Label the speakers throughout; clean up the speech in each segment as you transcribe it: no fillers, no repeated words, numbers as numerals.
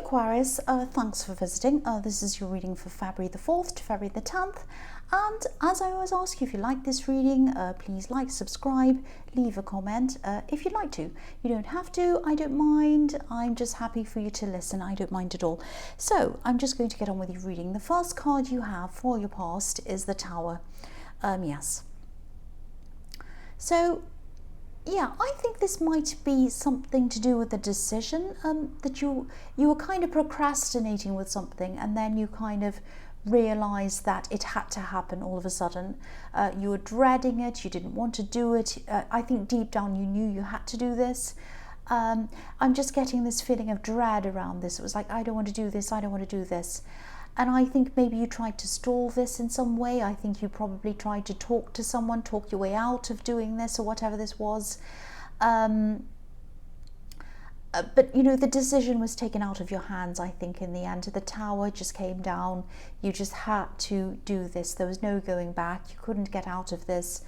Speaker 1: Aquarius, thanks for visiting. This is your reading for February the 4th to February the 10th. And as I always ask you, if you like this reading, please like, subscribe, leave a comment if you'd like to. You don't have to, I don't mind. I'm just happy for you to listen. I don't mind at all. So I'm just going to get on with your reading. The first card you have for your past is the Tower. Yes. So yeah, I think this might be something to do with the decision that you were kind of procrastinating with something, and then you kind of realised that it had to happen all of a sudden. You were dreading it, you didn't want to do it. I think deep down you knew you had to do this. I'm just getting this feeling of dread around this. It was like, I don't want to do this, I don't want to do this. And I think maybe you tried to stall this in some way. I think you probably tried to talk to someone, talk your way out of doing this or whatever this was. But, you know, the decision was taken out of your hands, I think, in the end. The Tower just came down. You just had to do this. There was no going back. You couldn't get out of this.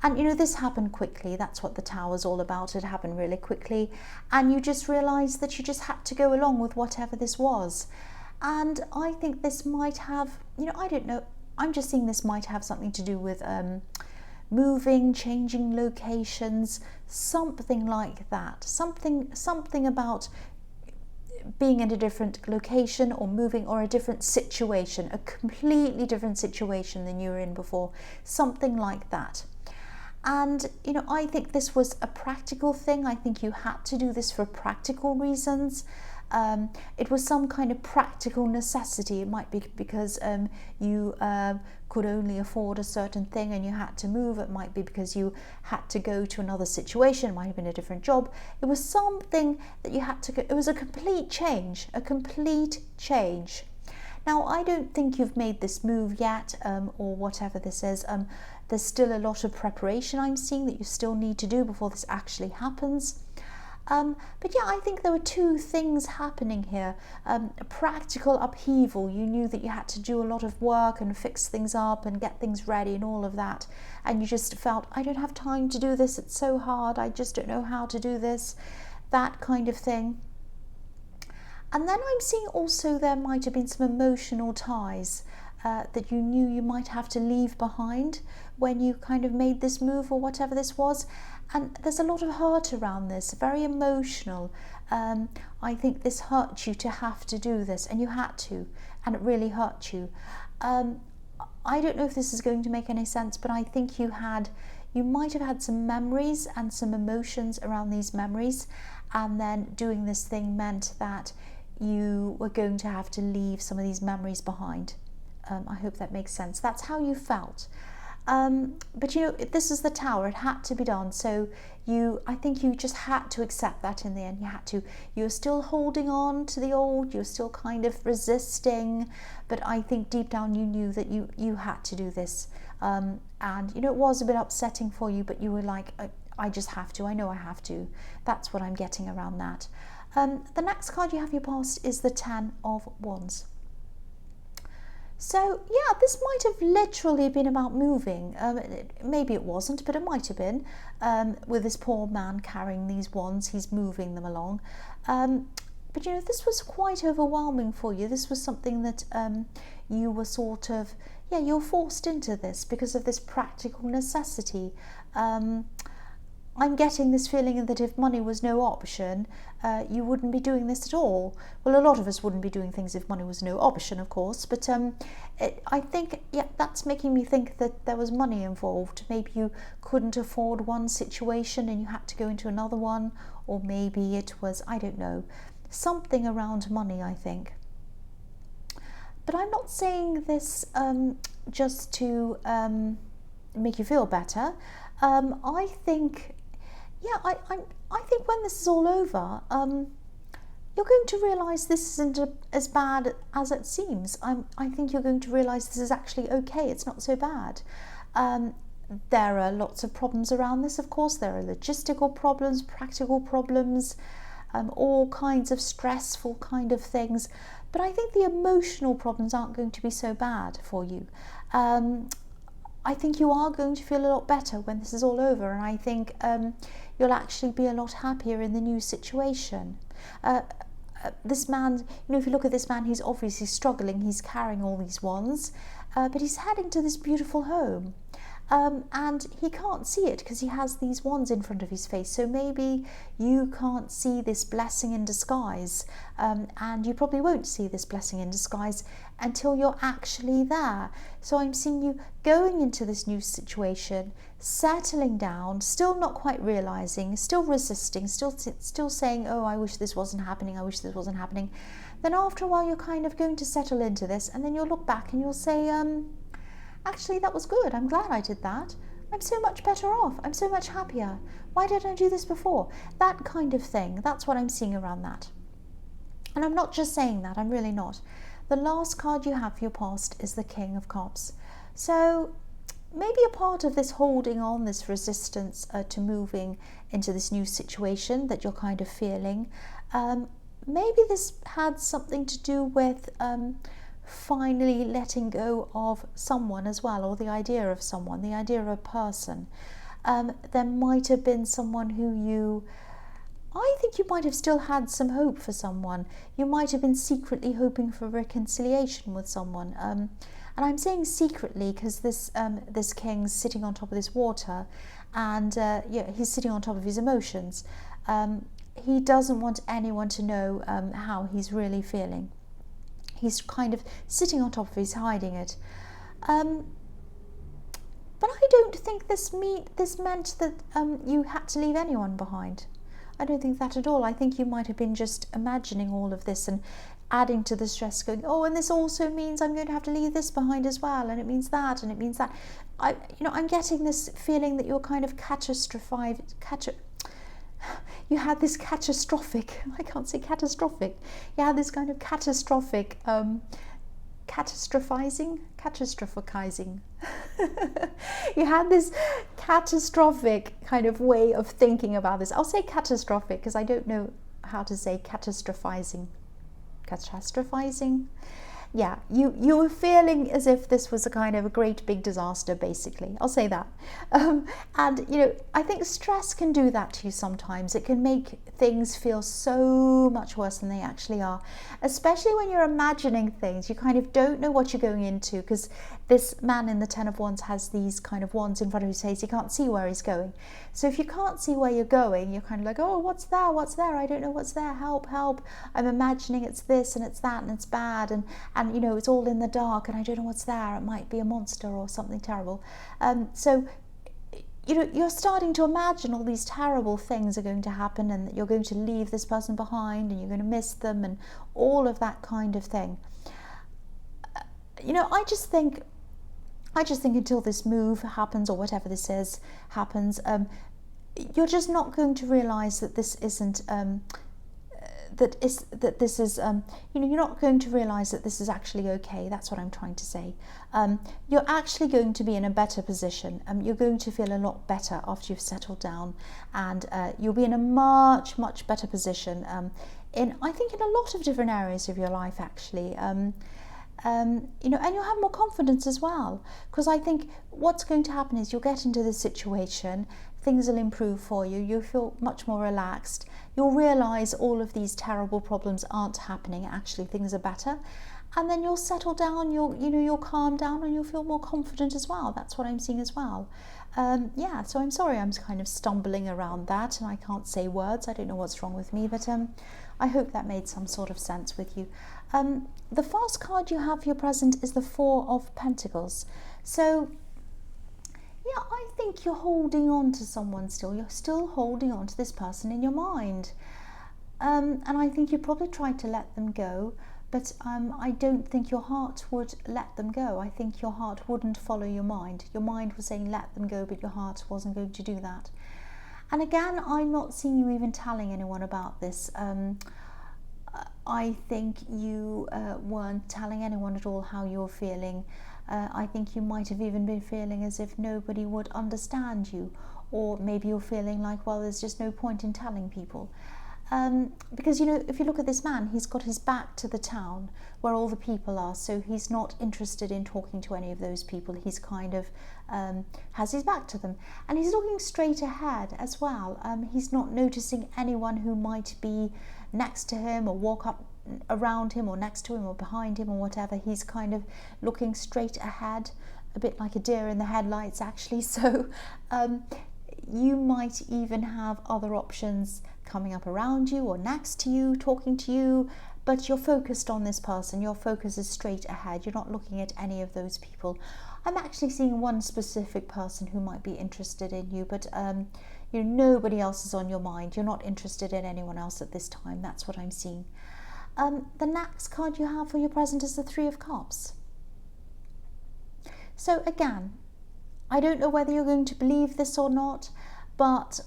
Speaker 1: And, you know, this happened quickly. That's what the Tower's all about. It happened really quickly. And you just realised that you just had to go along with whatever this was. And I think this might have, you know, I don't know, I'm just seeing this might have something to do with moving, changing locations, something like that. Something about being in a different location or moving, or a different situation, a completely different situation than you were in before, something like that. And, you know, I think this was a practical thing. I think you had to do this for practical reasons. It was some kind of practical necessity. It might be because you could only afford a certain thing and you had to move. It might be because you had to go to another situation. It might have been a different job. It was something that you had to go. It was a complete change, a complete change. Now, I don't think you've made this move yet, or whatever this is. There's still a lot of preparation I'm seeing that you still need to do before this actually happens. But yeah, I think there were two things happening here. A practical upheaval. You knew that you had to do a lot of work and fix things up and get things ready and all of that. And you just felt, I don't have time to do this. It's so hard. I just don't know how to do this. That kind of thing. And then I'm seeing also there might have been some emotional ties that you knew you might have to leave behind when you kind of made this move or whatever this was. And there's a lot of hurt around this, very emotional. I think this hurt you to have to do this, and you had to, and it really hurt you. I don't know if this is going to make any sense, but I think you might have had some memories and some emotions around these memories, and then doing this thing meant that you were going to have to leave some of these memories behind. I hope that makes sense. That's how you felt. But you know, this is the Tower. It had to be done. So I think you just had to accept that in the end. You're still holding on to the old. You're still kind of resisting. But I think deep down you knew that you had to do this. And you know, it was a bit upsetting for you, but you were like, I just have to. I know I have to. That's what I'm getting around that. The next card you have your past is the Ten of Wands. So yeah, this might have literally been about moving. Maybe it wasn't, but it might have been. With this poor man carrying these wands, he's moving them along. But you know, this was quite overwhelming for you. This was something that you were sort of, yeah, you're forced into this because of this practical necessity. I'm getting this feeling that if money was no option, you wouldn't be doing this at all. Well, a lot of us wouldn't be doing things if money was no option, of course, but I think, yeah, that's making me think that there was money involved. Maybe you couldn't afford one situation and you had to go into another one, or maybe it was, I don't know, something around money, I think. But I'm not saying this just to make you feel better. I think, yeah, I think when this is all over, you're going to realise this isn't as bad as it seems. I think you're going to realise this is actually okay. It's not so bad. There are lots of problems around this, of course. There are logistical problems, practical problems, all kinds of stressful kind of things. But I think the emotional problems aren't going to be so bad for you. I think you are going to feel a lot better when this is all over, and I think you'll actually be a lot happier in the new situation. this man, if you look at this man, he's obviously struggling, he's carrying all these wands, but he's heading to this beautiful home. And he can't see it because he has these wands in front of his face. So maybe you can't see this blessing in disguise, and you probably won't see this blessing in disguise until you're actually there. So I'm seeing you going into this new situation, settling down, still not quite realizing, still resisting, still saying, oh, I wish this wasn't happening, I wish this wasn't happening. Then after a while you're kind of going to settle into this, and then you'll look back and you'll say, actually, that was good. I'm glad I did that. I'm so much better off. I'm so much happier. Why didn't I do this before? That kind of thing. That's what I'm seeing around that. And I'm not just saying that. I'm really not. The last card you have for your past is the King of Cups. So maybe a part of this holding on, this resistance to moving into this new situation that you're kind of feeling, maybe this had something to do with finally letting go of someone as well, or the idea of someone, the idea of a person. There might have been someone who I think you might have still had some hope for someone. You might have been secretly hoping for reconciliation with someone. And I'm saying secretly because this king's sitting on top of this water, and he's sitting on top of his emotions. He doesn't want anyone to know how he's really feeling. He's kind of sitting on top of it, he's hiding it. But I don't think this meant that you had to leave anyone behind. I don't think that at all. I think you might have been just imagining all of this and adding to the stress, going, oh, and this also means I'm going to have to leave this behind as well, and it means that, and it means that. I'm getting this feeling that you're kind of you had this catastrophic, I can't say catastrophic, you had this kind of catastrophizing. You had this catastrophic kind of way of thinking about this. I'll say catastrophic because I don't know how to say catastrophizing. Yeah, you were feeling as if this was a kind of a great big disaster, basically. I'll say that. And, I think stress can do that to you sometimes. It can make things feel so much worse than they actually are, especially when you're imagining things. You kind of don't know what you're going into because this man in the Ten of Wands has these kind of wands in front of his face. He can't see where he's going. So if you can't see where you're going, you're kind of like, oh, what's there? What's there? I don't know what's there. Help, help. I'm imagining it's this and it's that and it's bad and it's all in the dark and I don't know what's there. It might be a monster or something terrible. So you're starting to imagine all these terrible things are going to happen and that you're going to leave this person behind and you're going to miss them and all of that kind of thing. I just think until this move happens or whatever this is happens, you're just not going to realise that this isn't you're not going to realise that this is actually okay. That's what I'm trying to say. You're actually going to be in a better position. You're going to feel a lot better after you've settled down, and you'll be in a much, much better position I think in a lot of different areas of your life, actually. And you'll have more confidence as well, because I think what's going to happen is you'll get into this situation, things will improve for you, you'll feel much more relaxed, you'll realise all of these terrible problems aren't happening, actually things are better, and then you'll settle down, you'll calm down and you'll feel more confident as well. That's what I'm seeing as well. So I'm sorry I'm kind of stumbling around that and I can't say words. I don't know what's wrong with me, but I hope that made some sort of sense with you. The first card you have for your present is the Four of Pentacles. So yeah, I think you're holding on to someone still. You're still holding on to this person in your mind. And I think you probably tried to let them go, but I don't think your heart would let them go. I think your heart wouldn't follow your mind. Your mind was saying let them go, but your heart wasn't going to do that. And again, I'm not seeing you even telling anyone about this. I think you weren't telling anyone at all how you're feeling. I think you might have even been feeling as if nobody would understand you, or maybe you're feeling like, well, there's just no point in telling people. Because, if you look at this man, he's got his back to the town where all the people are, so he's not interested in talking to any of those people. He's kind of has his back to them, and he's looking straight ahead as well. He's not noticing anyone who might be next to him or walk up around him or next to him or behind him or whatever. He's kind of looking straight ahead, a bit like a deer in the headlights actually. So you might even have other options coming up around you or next to you, talking to you, but you're focused on this person. Your focus is straight ahead. You're not looking at any of those people. I'm actually seeing one specific person who might be interested in you, but you know, nobody else is on your mind. You're not interested in anyone else at this time. That's what I'm seeing. The next card you have for your present is the Three of Cups. So again, I don't know whether you're going to believe this or not, but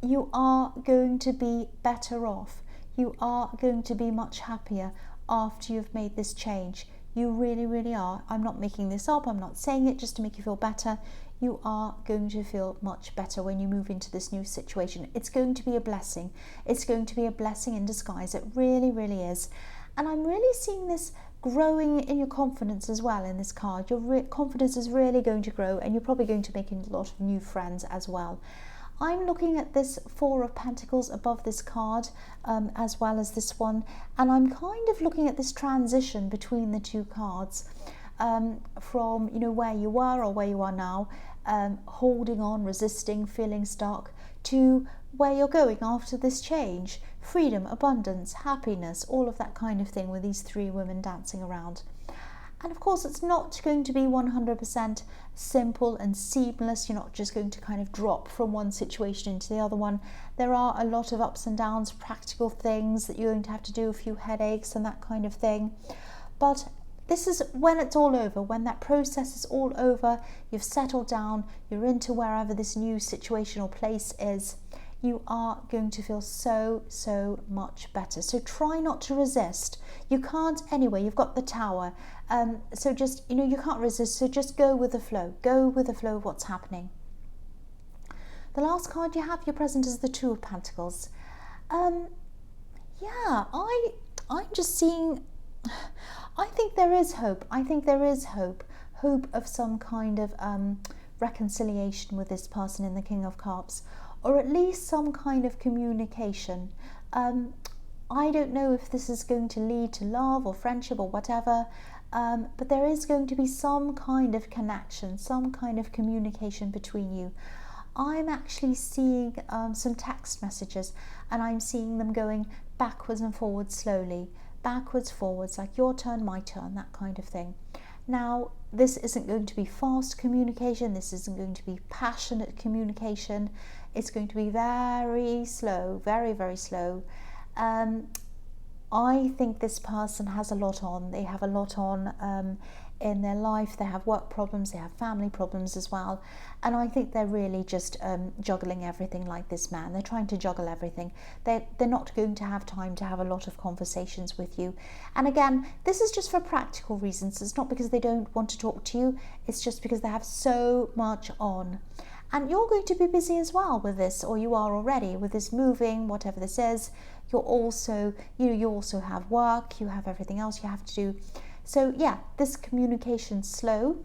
Speaker 1: you are going to be better off. You are going to be much happier after you've made this change. You really, really are. I'm not making this up. I'm not saying it just to make you feel better. You are going to feel much better when you move into this new situation. It's going to be a blessing. It's going to be a blessing in disguise. It really, really is. And I'm really seeing this growing in your confidence as well in this card. Your confidence is really going to grow, and you're probably going to make a lot of new friends as well. I'm looking at this Four of Pentacles above this card, as well as this one, and I'm kind of looking at this transition between the two cards, from, you know, where you were or where you are now, holding on, resisting, feeling stuck, to where you're going after this change. Freedom, abundance, happiness, all of that kind of thing, with these three women dancing around. And of course, it's not going to be 100% simple and seamless. You're not just going to kind of drop from one situation into the other one. There are a lot of ups and downs, practical things that you're going to have to do, a few headaches and that kind of thing. But this is when it's all over, when that process is all over, you've settled down, you're into wherever this new situation or place is, you are going to feel so, so much better. So try not to resist. You can't anyway, you've got the Tower. So just, you know, you can't resist, so just go with the flow. Go with the flow of what's happening. The last card you have, your present, is the Two of Pentacles. Yeah, I'm just seeing, I think there is hope. I think there is hope. Hope of some kind of reconciliation with this person in the King of Cups, or at least some kind of communication. I don't know if this is going to lead to love or friendship or whatever, but there is going to be some kind of connection, some kind of communication between you. I'm actually seeing some text messages, and I'm seeing them going backwards and forwards slowly, backwards, forwards, like your turn, my turn, that kind of thing. Now, this isn't going to be fast communication, this isn't going to be passionate communication, it's going to be very slow, very, very slow. I think this person has a lot on. They have a lot on in their life. They have work problems, they have family problems as well. And I think they're really just juggling everything like this man. They're trying to juggle everything. They're not going to have time to have a lot of conversations with you. And again, this is just for practical reasons. It's not because they don't want to talk to you. It's just because they have so much on. And you're going to be busy as well with this, or you are already, with this moving, whatever this is. You're also, you also have work, you have everything else you have to do. So yeah, this communication's slow.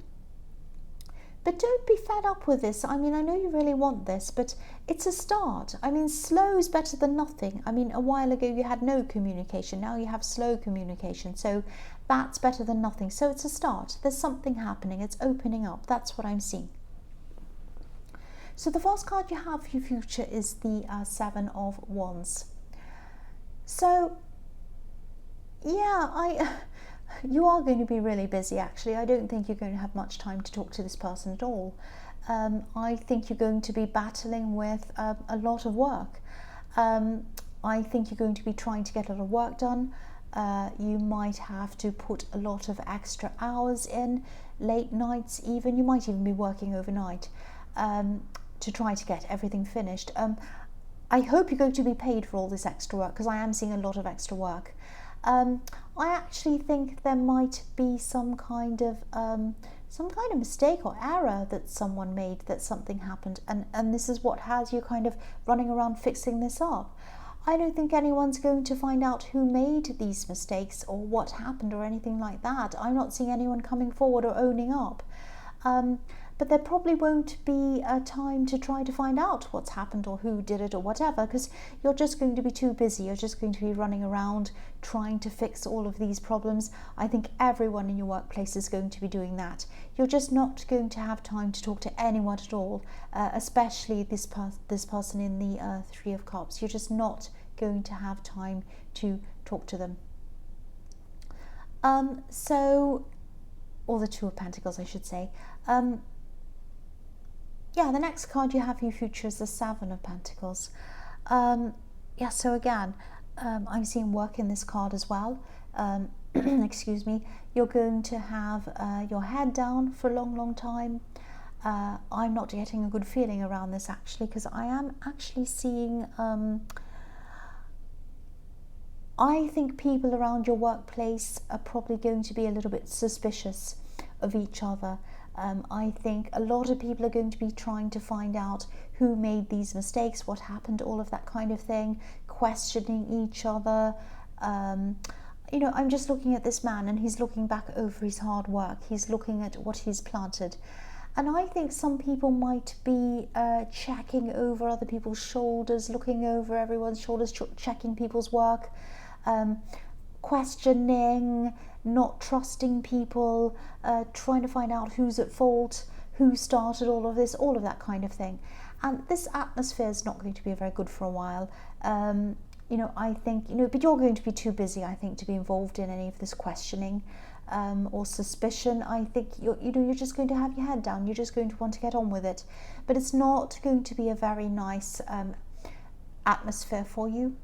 Speaker 1: But don't be fed up with this. I mean, I know you really want this, but it's a start. I mean, slow is better than nothing. I mean, a while ago you had no communication, now you have slow communication. So that's better than nothing. So it's a start. There's something happening. It's opening up. That's what I'm seeing. So the first card you have for your future is the Seven of Wands. So yeah, you are going to be really busy actually. I don't think you're going to have much time to talk to this person at all. I think you're going to be battling with a lot of work. I think you're going to be trying to get a lot of work done. You might have to put a lot of extra hours in, late nights even. You might even be working overnight to try to get everything finished. I hope you're going to be paid for all this extra work, because I am seeing a lot of extra work. I actually think there might be some kind of mistake or error that someone made, that something happened, and this is what has you kind of running around fixing this up. I don't think anyone's going to find out who made these mistakes or what happened or anything like that. I'm not seeing anyone coming forward or owning up. but there probably won't be a time to try to find out what's happened or who did it or whatever, because you're just going to be too busy. You're just going to be running around trying to fix all of these problems. I think everyone in your workplace is going to be doing that. You're just not going to have time to talk to anyone at all, especially this person in the Three of Cups. You're just not going to have time to talk to them. Or the Two of Pentacles, I should say. The next card you have for your future is the Seven of Pentacles. So again, I'm seeing work in this card as well. Excuse me. You're going to have your head down for a long time. I'm not getting a good feeling around this actually, because I am actually seeing I think people around your workplace are probably going to be a little bit suspicious of each other. I think a lot of people are going to be trying to find out who made these mistakes, what happened, all of that kind of thing, questioning each other. I'm just looking at this man, and he's looking back over his hard work. He's looking at what he's planted. And I think some people might be checking over other people's shoulders, looking over everyone's shoulders, checking people's work. Questioning, not trusting people, trying to find out who's at fault, who started all of this, all of that kind of thing. And this atmosphere is not going to be very good for a while. I think, but you're going to be too busy, I think, to be involved in any of this questioning or suspicion. I think you're just going to have your head down. You're just going to want to get on with it. But it's not going to be a very nice atmosphere for you.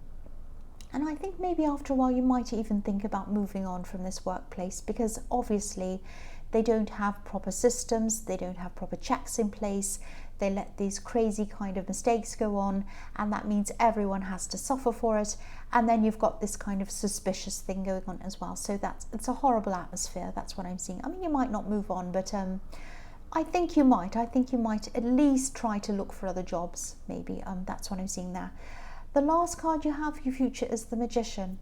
Speaker 1: And I think maybe after a while you might even think about moving on from this workplace, because obviously they don't have proper systems, they don't have proper checks in place, they let these crazy kind of mistakes go on, and that means everyone has to suffer for it, and then you've got this kind of suspicious thing going on as well. So it's a horrible atmosphere. That's what I'm seeing. I mean, you might not move on, but I think you might at least try to look for other jobs, maybe. That's what I'm seeing there. The last card you have for your future is the Magician.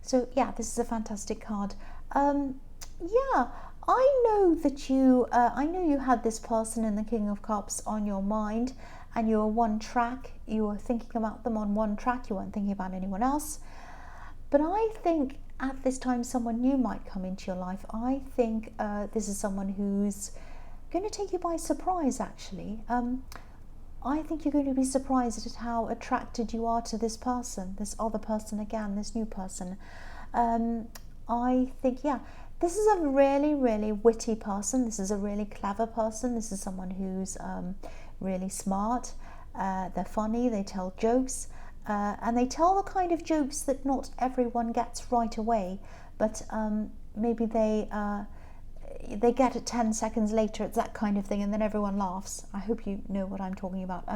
Speaker 1: So this is a fantastic card. I know that you had this person in the King of Cups on your mind, and you were one track. You were thinking about them on one track. You weren't thinking about anyone else. But I think at this time someone new might come into your life. I think this is someone who's going to take you by surprise, actually. I think you're going to be surprised at how attracted you are to this person, this other person again, this new person. I think, this is a really, really witty person. This is a really clever person. This is someone who's really smart. They're funny, they tell jokes, and they tell the kind of jokes that not everyone gets right away, but maybe they get it 10 seconds later. It's that kind of thing, and then everyone laughs. I hope you know what I'm talking about.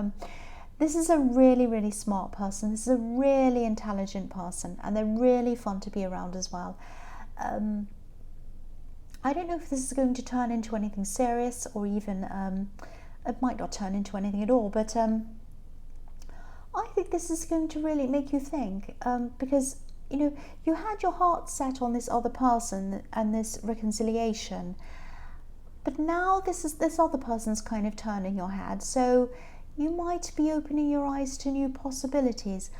Speaker 1: This is a really, really smart person. This is a really intelligent person, and they're really fun to be around as well. I don't know if this is going to turn into anything serious, or even it might not turn into anything at all, but I think this is going to really make you think, because you had your heart set on this other person and this reconciliation, but now this other person's kind of turning your head, so you might be opening your eyes to new possibilities.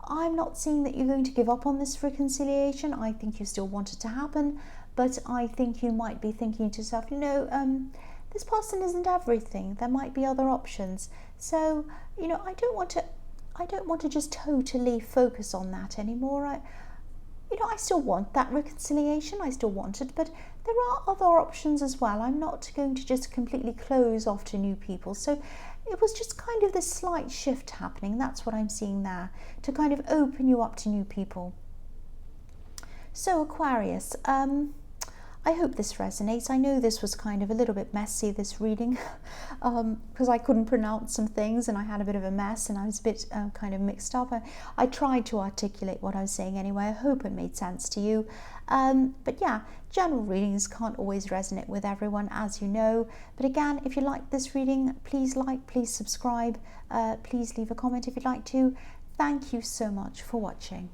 Speaker 1: I'm not seeing that you're going to give up on this reconciliation. I think you still want it to happen, but I think you might be thinking to yourself, this person isn't everything. There might be other options. So, I don't want to just totally focus on that anymore. I still want that reconciliation. I still want it, but there are other options as well. I'm not going to just completely close off to new people. So it was just kind of this slight shift happening. That's what I'm seeing there, to kind of open you up to new people. So Aquarius, I hope this resonates. I know this was kind of a little bit messy, this reading, because I couldn't pronounce some things and I had a bit of a mess and I was a bit kind of mixed up. I tried to articulate what I was saying anyway. I hope it made sense to you. But yeah, general readings can't always resonate with everyone, as you know. But again, if you like this reading, please like, please subscribe, please leave a comment if you'd like to. Thank you so much for watching.